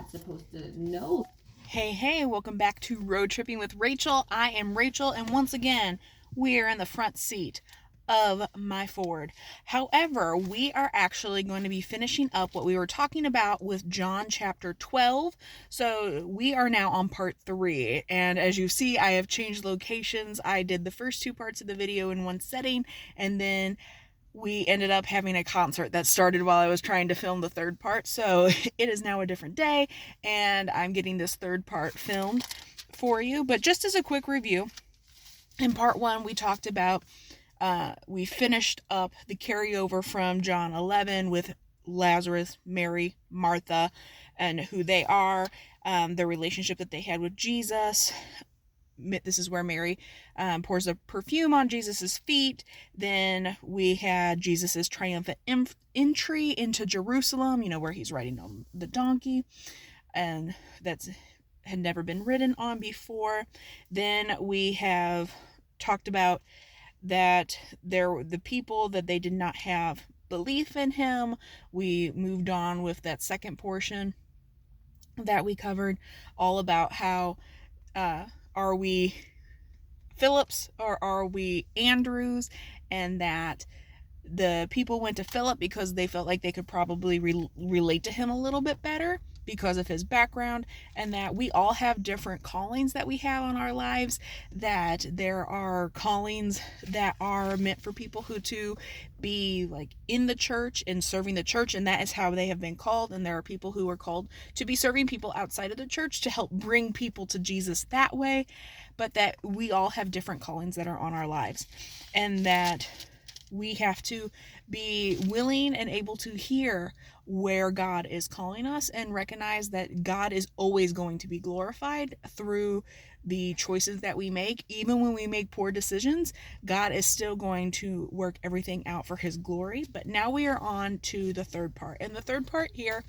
supposed to know. Hey, welcome back to Road Tripping with Rachel. I am Rachel, and once again, we are in the front seat of my Ford. However, we are actually going to be finishing up what we were talking about with John chapter 12. So we are now on part 3. And as you see, I have changed locations. I did the first 2 parts of the video in one setting, and then we ended up having a concert that started while I was trying to film the third part. So it is now a different day, and I'm getting this third part filmed for you. But just as a quick review, in part 1, we talked about, we finished up the carryover from John 11 with Lazarus, Mary, Martha, and who they are, the relationship that they had with Jesus. This is where Mary pours a perfume on Jesus's feet. Then we had Jesus's triumphant entry into Jerusalem, where he's riding on the donkey, and that's had never been ridden on before. Then we have talked about that the people that they did not have belief in him. We moved on with that second portion that we covered, all about how are we Phillips or are we Andrews, and that the people went to Philip because they felt like they could probably relate to him a little bit better because of his background, and that we all have different callings that we have on our lives, that there are callings that are meant for people who to be like in the church and serving the church, and that is how they have been called, and there are people who are called to be serving people outside of the church to help bring people to Jesus that way, but that we all have different callings that are on our lives, and that we have to be willing and able to hear where God is calling us and recognize that God is always going to be glorified through the choices that we make. Even when we make poor decisions, God is still going to work everything out for his glory. But now we are on to the third part. And the third part here,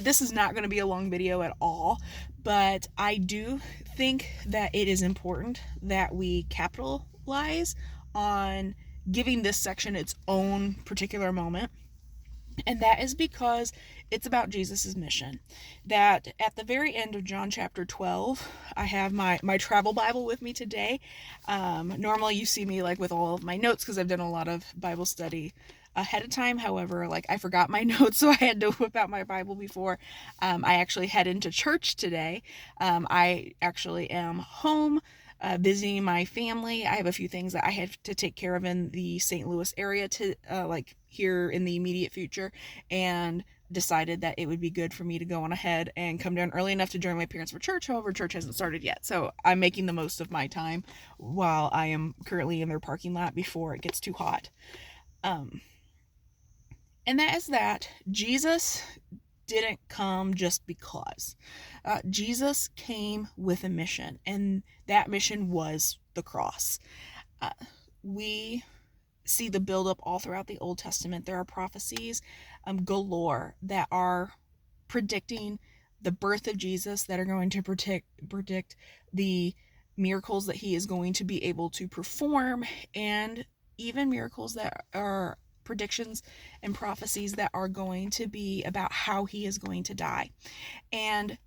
this is not going to be a long video at all, but I do think that it is important that we capitalize on giving this section its own particular moment. And that is because it's about Jesus's mission. That at the very end of John chapter 12, I have my travel Bible with me today. Normally you see me like with all of my notes because I've done a lot of Bible study ahead of time. However, like I forgot my notes, so I had to whip out my Bible before I actually head into church today. I actually am home visiting my family. I have a few things that I have to take care of in the St. Louis area to like here in the immediate future, and decided that it would be good for me to go on ahead and come down early enough to join my parents for church. However, church hasn't started yet, so I'm making the most of my time while I am currently in their parking lot before it gets too hot. And that is that Jesus didn't come just because. Jesus came with a mission, and that mission was the cross. We see the buildup all throughout the Old Testament. There are prophecies galore that are predicting the birth of Jesus, that are going to predict the miracles that he is going to be able to perform, and even miracles that are predictions and prophecies that are going to be about how he is going to die. And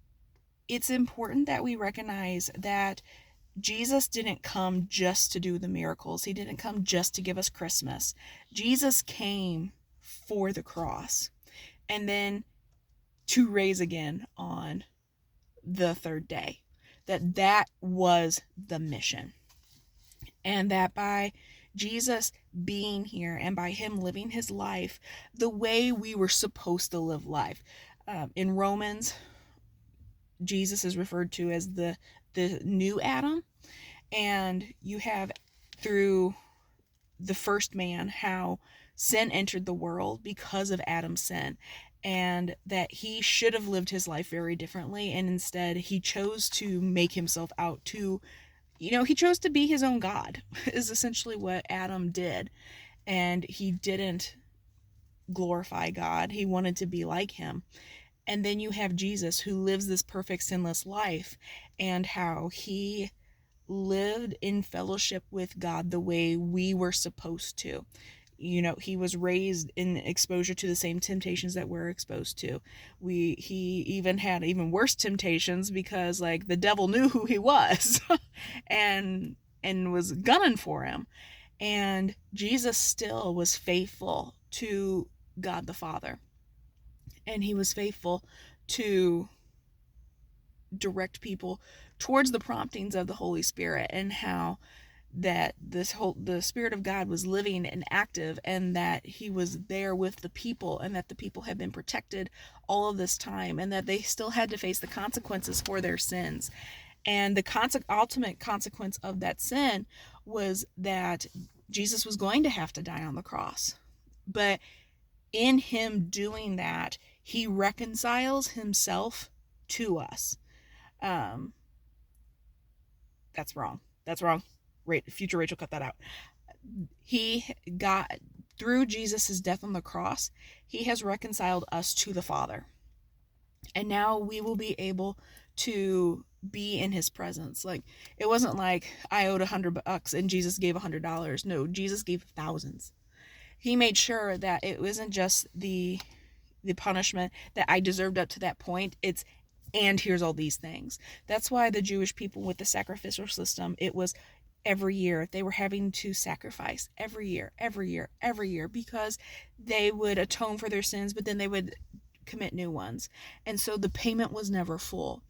it's important that we recognize that Jesus didn't come just to do the miracles. He didn't come just to give us Christmas. Jesus came for the cross and then to raise again on the third day. That was the mission. And that by Jesus being here and by him living his life the way we were supposed to live life. In Romans, Jesus is referred to as the new Adam. And you have through the first man how sin entered the world because of Adam's sin, and that he should have lived his life very differently, and instead he chose to make himself out to, he chose to be his own God, is essentially what Adam did. And he didn't glorify God. He wanted to be like him. And then you have Jesus, who lives this perfect sinless life, and how he lived in fellowship with God the way we were supposed to. he was raised in exposure to the same temptations that we're exposed to. He even had even worse temptations because like the devil knew who he was and was gunning for him. And Jesus still was faithful to God the Father. And he was faithful to direct people towards the promptings of the Holy Spirit, and how that the Spirit of God was living and active, and that he was there with the people, and that the people had been protected all of this time, and that they still had to face the consequences for their sins. And the ultimate consequence of that sin was that Jesus was going to have to die on the cross. But in him doing that, he reconciles himself to us. That's wrong. Future Rachel, cut that out. He got, through Jesus' death on the cross, he has reconciled us to the Father. And now we will be able to be in his presence. Like, it wasn't like I owed $100 and Jesus gave $100. No, Jesus gave thousands. He made sure that it wasn't just the punishment that I deserved up to that point. It's, and here's all these things. That's why the Jewish people with the sacrificial system, it was every year they were having to sacrifice every year, because they would atone for their sins, but then they would commit new ones. And so the payment was never full.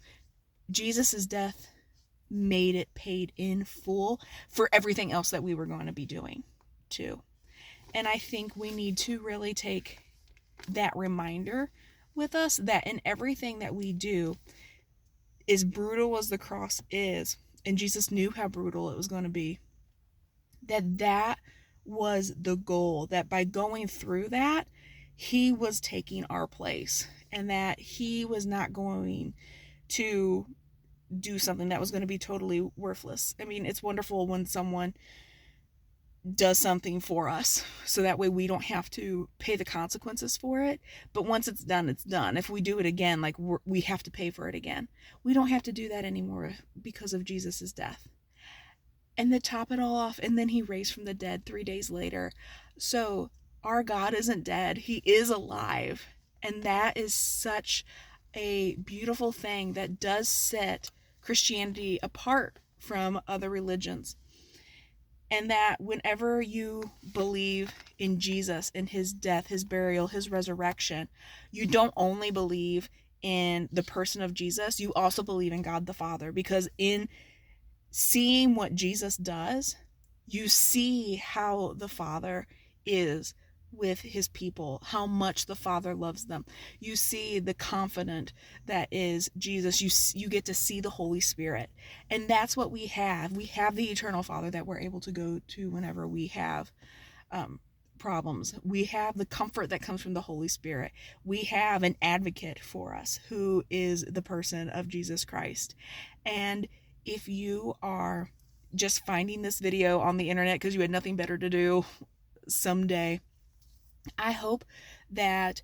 Jesus's death made it paid in full for everything else that we were going to be doing too. And I think we need to really take that reminder with us, that in everything that we do, as brutal as the cross is, and Jesus knew how brutal it was going to be, that was the goal, that by going through that, he was taking our place, and that he was not going to do something that was going to be totally worthless. I mean, it's wonderful when someone does something for us, so that way we don't have to pay the consequences for it. But once it's done, it's done. If we do it again, like, we have to pay for it again. We don't have to do that anymore because of Jesus's death. And to top it all off, and then he raised from the dead 3 days later. So our God isn't dead. He is alive. And that is such a beautiful thing that does set Christianity apart from other religions. And that whenever you believe in Jesus and his death, his burial, his resurrection, you don't only believe in the person of Jesus, you also believe in God the Father. Because in seeing what Jesus does, you see how the Father is with his people, how much the Father loves them. You see the confidant that is Jesus. You get to see the Holy Spirit. And that's what we have. We have the eternal Father that we're able to go to whenever we have problems. We have the comfort that comes from the Holy Spirit. We have an advocate for us, who is the person of Jesus Christ. And if you are just finding this video on the internet because you had nothing better to do someday, I hope that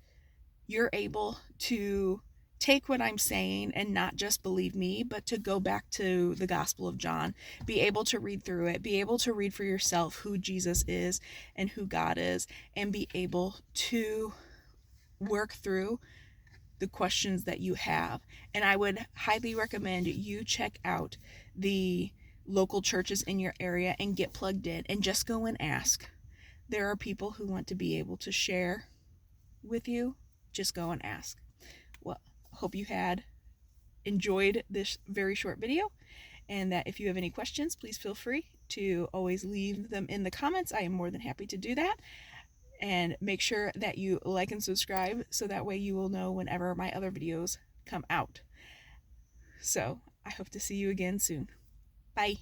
you're able to take what I'm saying and not just believe me, but to go back to the Gospel of John, be able to read through it, be able to read for yourself who Jesus is and who God is, and be able to work through the questions that you have. And I would highly recommend you check out the local churches in your area and get plugged in and just go and ask. There are people who want to be able to share with you. Just go and ask. Well, I hope you had enjoyed this very short video, and that if you have any questions, please feel free to always leave them in the comments. I am more than happy to do that. And make sure that you like and subscribe, so that way you will know whenever my other videos come out. So I hope to see you again soon. Bye.